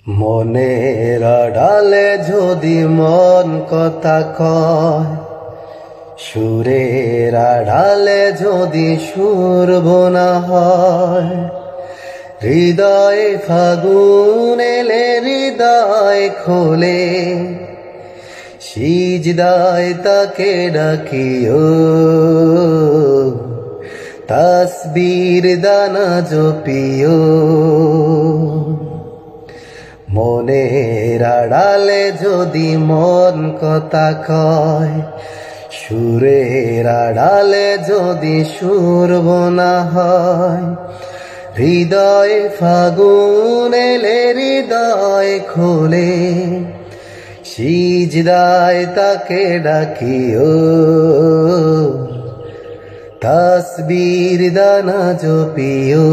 মনের আড়ালে যদি মন কথা কয়, সুরের আড়ালে যদি সুর বোনা হয়, হৃদয়ে ফাগুন এলে হৃদয় খোলে, সিজদায় তাকে ডাকিও, তাসবীর দানা জপিও। মনের আড়ালে যদি মন কথা কয়, সুরের আড়ালে যদি সুর বোনা হয়, হৃদয়ে ফাগুন এলে হৃদয় খোলে, সিজদায় তাকে ডাকিও, তাসবীর দানা জপিও।